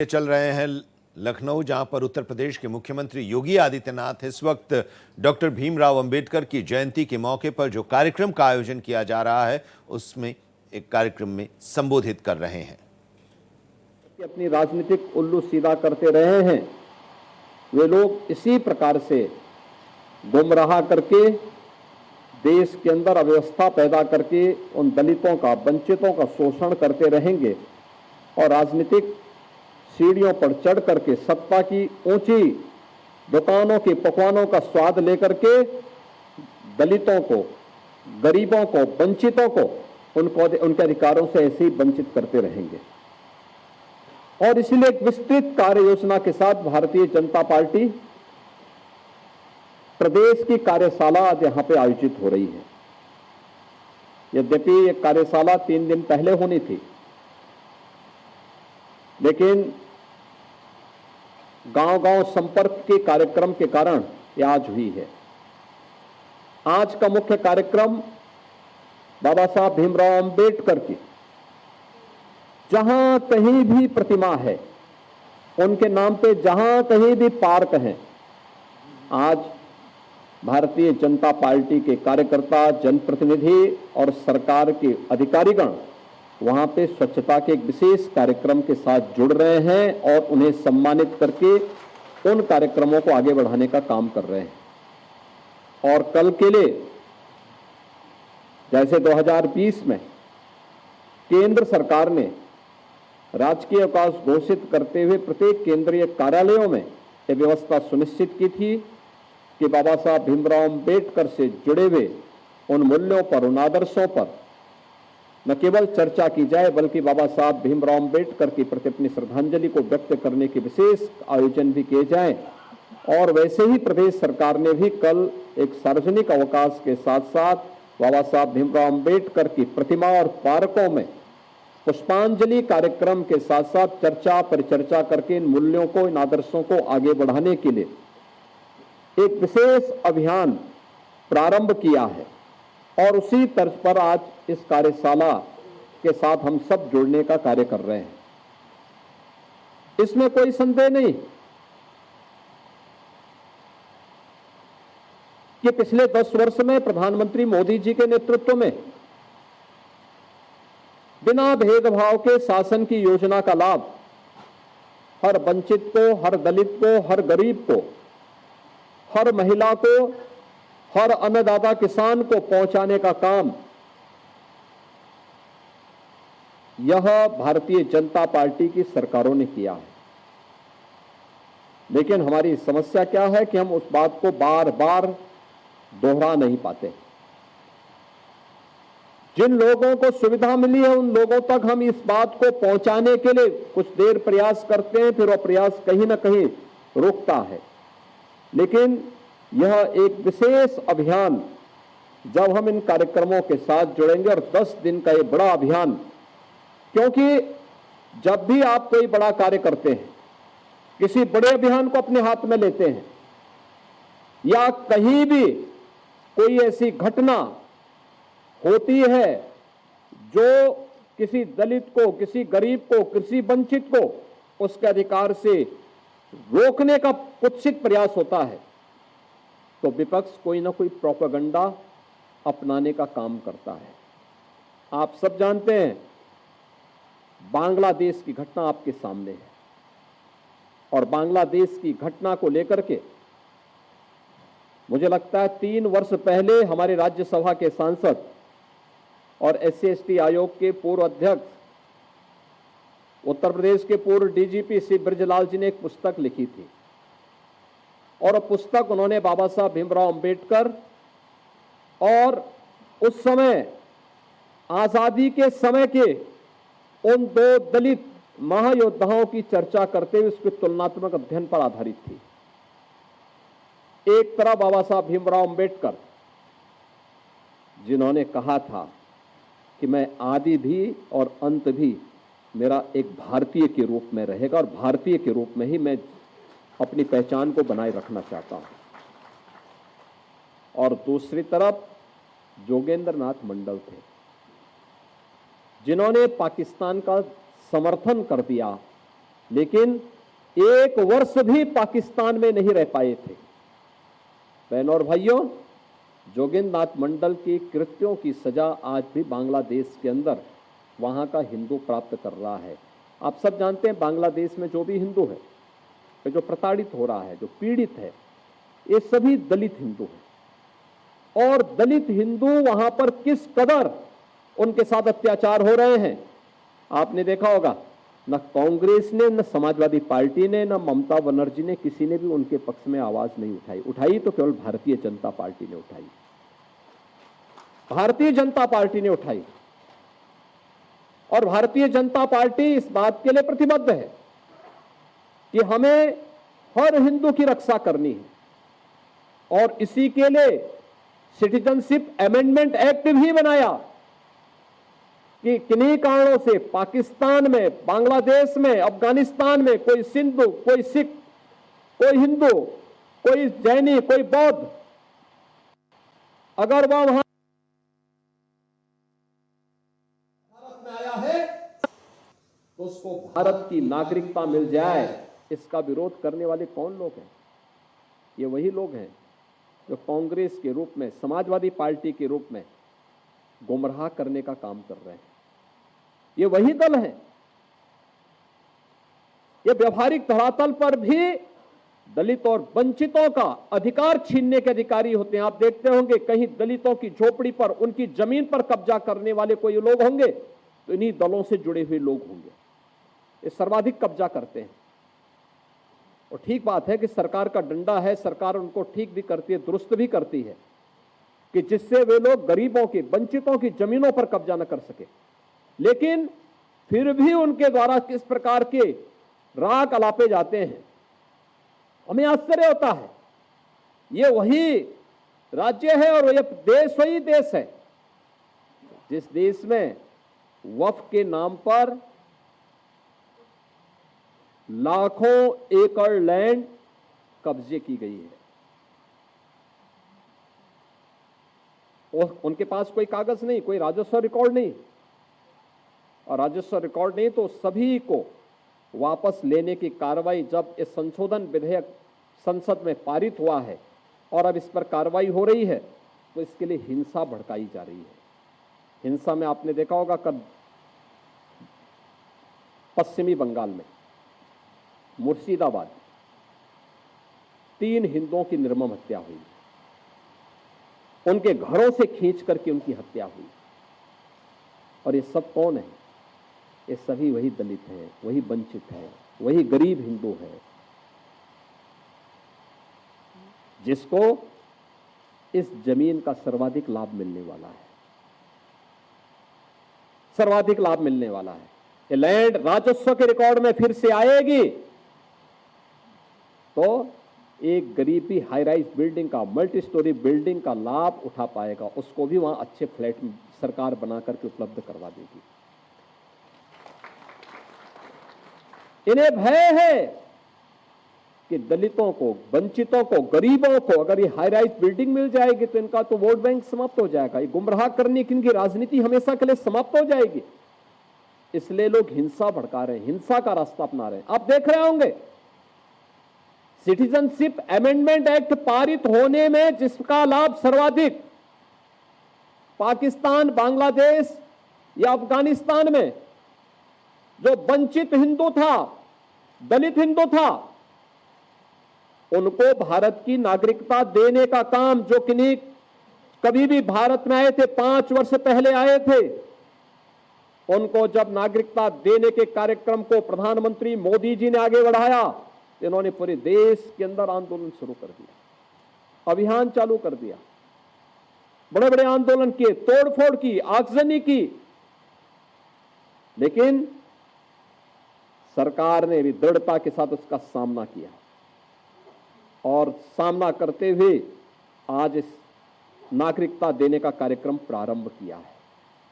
चल रहे हैं लखनऊ, जहां पर उत्तर प्रदेश के मुख्यमंत्री योगी आदित्यनाथ इस वक्त डॉक्टर भीमराव अंबेडकर की जयंती के मौके पर जो कार्यक्रम का आयोजन किया जा रहा है उसमें एक कार्यक्रम में संबोधित कर रहे हैं। अपनी राजनीतिक उल्लू सीधा करते रहे हैं, वे लोग इसी प्रकार से गुमराह करके देश के अंदर अव्यवस्था पैदा करके उन दलितों का, वंचितों का शोषण करते रहेंगे और राजनीतिक सीढ़ियों पर चढ़ करके सत्ता की ऊंची दुकानों के पकवानों का स्वाद लेकर के दलितों को, गरीबों को, वंचितों को उनके अधिकारों से ऐसे ही वंचित करते रहेंगे। और इसलिए एक विस्तृत कार्य योजना के साथ भारतीय जनता पार्टी प्रदेश की कार्यशाला आज यहां पे आयोजित हो रही है। यद्यपि ये कार्यशाला 3 दिन पहले होनी थी, लेकिन गांव-गांव संपर्क के कार्यक्रम के कारण ये आज हुई है। आज का मुख्य कार्यक्रम बाबा साहब भीमराव अंबेडकर की जहां कहीं भी प्रतिमा है, उनके नाम पे जहां कहीं भी पार्क हैं, आज भारतीय जनता पार्टी के कार्यकर्ता, जनप्रतिनिधि और सरकार के अधिकारीगण वहां पे स्वच्छता के एक विशेष कार्यक्रम के साथ जुड़ रहे हैं और उन्हें सम्मानित करके उन कार्यक्रमों को आगे बढ़ाने का काम कर रहे हैं। और कल के लिए जैसे 2020 में केंद्र सरकार ने राजकीय अवकाश घोषित करते हुए प्रत्येक केंद्रीय कार्यालयों में यह व्यवस्था सुनिश्चित की थी कि बाबा साहब भीमराव अंबेडकर से जुड़े हुए उन मूल्यों पर, उन आदर्शों पर न केवल चर्चा की जाए बल्कि बाबा साहब भीमराव अंबेडकर के प्रति अपनी श्रद्धांजलि को व्यक्त करने के विशेष आयोजन भी किए जाएं। और वैसे ही प्रदेश सरकार ने भी कल एक सार्वजनिक अवकाश के साथ साथ बाबा साहब भीमराव अंबेडकर की प्रतिमा और पार्कों में पुष्पांजलि कार्यक्रम के साथ साथ चर्चा परिचर्चा करके इन मूल्यों को, इन आदर्शों को आगे बढ़ाने के लिए एक विशेष अभियान प्रारंभ किया है। और उसी तर्ज पर आज इस कार्यशाला के साथ हम सब जुड़ने का कार्य कर रहे हैं। इसमें कोई संदेह नहीं कि पिछले 10 वर्ष में प्रधानमंत्री मोदी जी के नेतृत्व में बिना भेदभाव के शासन की योजना का लाभ हर वंचित को, हर दलित को, हर गरीब को, हर महिला को, हर अन्नदाता किसान को पहुंचाने का काम यह भारतीय जनता पार्टी की सरकारों ने किया है। लेकिन हमारी समस्या क्या है कि हम उस बात को बार बार दोहरा नहीं पाते। जिन लोगों को सुविधा मिली है उन लोगों तक हम इस बात को पहुंचाने के लिए कुछ देर प्रयास करते हैं, फिर वह प्रयास कहीं ना कहीं रुकता है। लेकिन यह एक विशेष अभियान जब हम इन कार्यक्रमों के साथ जुड़ेंगे, और 10 दिन का ये बड़ा अभियान, क्योंकि जब भी आप कोई बड़ा कार्य करते हैं, किसी बड़े अभियान को अपने हाथ में लेते हैं या कहीं भी कोई ऐसी घटना होती है जो किसी दलित को, किसी गरीब को, किसी वंचित को उसके अधिकार से रोकने का कुत्सित प्रयास होता है, तो विपक्ष कोई ना कोई प्रोपेगेंडा अपनाने का काम करता है। आप सब जानते हैं बांग्लादेश की घटना आपके सामने है, और बांग्लादेश की घटना को लेकर के मुझे लगता है 3 वर्ष पहले हमारे राज्यसभा के सांसद और SC/ST आयोग के पूर्व अध्यक्ष, उत्तर प्रदेश के पूर्व DGP श्री ब्रजलाल जी ने एक पुस्तक लिखी थी, और पुस्तक उन्होंने बाबा साहब भीमराव अंबेडकर और उस समय आजादी के समय के उन 2 दलित महायोद्धाओं की चर्चा करते हुए उसके तुलनात्मक अध्ययन पर आधारित थी। एक तरफ बाबा साहब भीमराव अंबेडकर जिन्होंने कहा था कि मैं आदि भी और अंत भी मेरा एक भारतीय के रूप में रहेगा और भारतीय के रूप में ही मैं अपनी पहचान को बनाए रखना चाहता हूं, और दूसरी तरफ जोगेंद्र नाथ मंडल थे जिन्होंने पाकिस्तान का समर्थन कर दिया लेकिन एक वर्ष भी पाकिस्तान में नहीं रह पाए थे। बहनों और भाइयों, जोगेंद्रनाथ मंडल के कृत्यों की सजा आज भी बांग्लादेश के अंदर वहां का हिंदू प्राप्त कर रहा है। आप सब जानते हैं बांग्लादेश में जो भी हिंदू है, जो प्रताड़ित हो रहा है, जो पीड़ित है, ये सभी दलित हिंदू हैं। और दलित हिंदू वहां पर किस कदर उनके साथ अत्याचार हो रहे हैं आपने देखा होगा। न कांग्रेस ने, न समाजवादी पार्टी ने, न ममता बनर्जी ने, किसी ने भी उनके पक्ष में आवाज नहीं उठाई। उठाई तो केवल भारतीय जनता पार्टी ने उठाई। भारतीय जनता पार्टी ने उठाई और भारतीय जनता पार्टी इस बात के लिए प्रतिबद्ध है कि हमें हर हिंदू की रक्षा करनी है और इसी के लिए सिटीजनशिप अमेंडमेंट एक्ट भी बनाया कि किन्हीं कारणों से पाकिस्तान में, बांग्लादेश में, अफगानिस्तान में कोई सिंधु, कोई सिख, कोई हिंदू, कोई जैनी, कोई बौद्ध, अगर वह वहां भारत में आया है तो उसको भारत की नागरिकता मिल जाए। इसका विरोध करने वाले कौन लोग हैं? ये वही लोग हैं जो कांग्रेस के रूप में, समाजवादी पार्टी के रूप में गुमराह करने का काम कर रहे हैं। ये वही दल हैं। ये व्यवहारिक धरातल पर भी दलित और वंचितों का अधिकार छीनने के अधिकारी होते हैं। आप देखते होंगे कहीं दलितों की झोपड़ी पर, उनकी जमीन पर कब्जा करने वाले कोई लोग होंगे तो इन्हीं दलों से जुड़े हुए लोग होंगे। ये सर्वाधिक कब्जा करते हैं। और ठीक बात है कि सरकार का डंडा है, सरकार उनको ठीक भी करती है, दुरुस्त भी करती है कि जिससे वे लोग गरीबों की, वंचितों की जमीनों पर कब्जा न कर सके। लेकिन फिर भी उनके द्वारा किस प्रकार के राग अलापे जाते हैं, हमें आश्चर्य होता है। ये वही राज्य है और यह देश वही देश है जिस देश में वक्फ के नाम पर लाखों एकड़ लैंड कब्जे की गई है। और उनके पास कोई कागज नहीं, कोई राजस्व रिकॉर्ड नहीं, और राजस्व रिकॉर्ड नहीं तो सभी को वापस लेने की कार्रवाई, जब इस संशोधन विधेयक संसद में पारित हुआ है और अब इस पर कार्रवाई हो रही है, तो इसके लिए हिंसा भड़काई जा रही है। हिंसा में आपने देखा होगा कब पश्चिमी बंगाल में मुर्शिदाबाद 3 हिंदुओं की निर्मम हत्या हुई, उनके घरों से खींच करके उनकी हत्या हुई। और ये सब कौन है? ये सभी वही दलित हैं, वही वंचित हैं, वही गरीब हिंदू हैं जिसको इस जमीन का सर्वाधिक लाभ मिलने वाला है। सर्वाधिक लाभ मिलने वाला है। ये लैंड राजस्व के रिकॉर्ड में फिर से आएगी तो एक गरीब भी हाई राइज बिल्डिंग का, मल्टी स्टोरी बिल्डिंग का लाभ उठा पाएगा। उसको भी वहां अच्छे फ्लैट सरकार बना करके उपलब्ध करवा देगी। इन्हें भय है कि दलितों को, वंचितों को, गरीबों को अगर ये हाई राइज बिल्डिंग मिल जाएगी तो इनका तो वोट बैंक समाप्त हो जाएगा। ये गुमराह करने की इनकी राजनीति हमेशा के लिए समाप्त हो जाएगी। इसलिए लोग हिंसा भड़का रहे हैं, हिंसा का रास्ता अपना रहे हैं। आप देख रहे होंगे सिटीजनशिप अमेंडमेंट एक्ट पारित होने में जिसका लाभ सर्वाधिक पाकिस्तान, बांग्लादेश या अफगानिस्तान में जो वंचित हिंदू था, दलित हिंदू था, उनको भारत की नागरिकता देने का काम, जो किन्हीं कभी भी भारत में आए थे, 5 वर्ष पहले आए थे, उनको जब नागरिकता देने के कार्यक्रम को प्रधानमंत्री मोदी जी ने आगे बढ़ाया, इन्होंने पूरे देश के अंदर आंदोलन शुरू कर दिया, अभियान चालू कर दिया, बड़े बड़े आंदोलन किए, तोड़फोड़ की, आगजनी की। लेकिन सरकार ने भी दृढ़ता के साथ उसका सामना किया और सामना करते हुए आज इस नागरिकता देने का कार्यक्रम प्रारंभ किया है।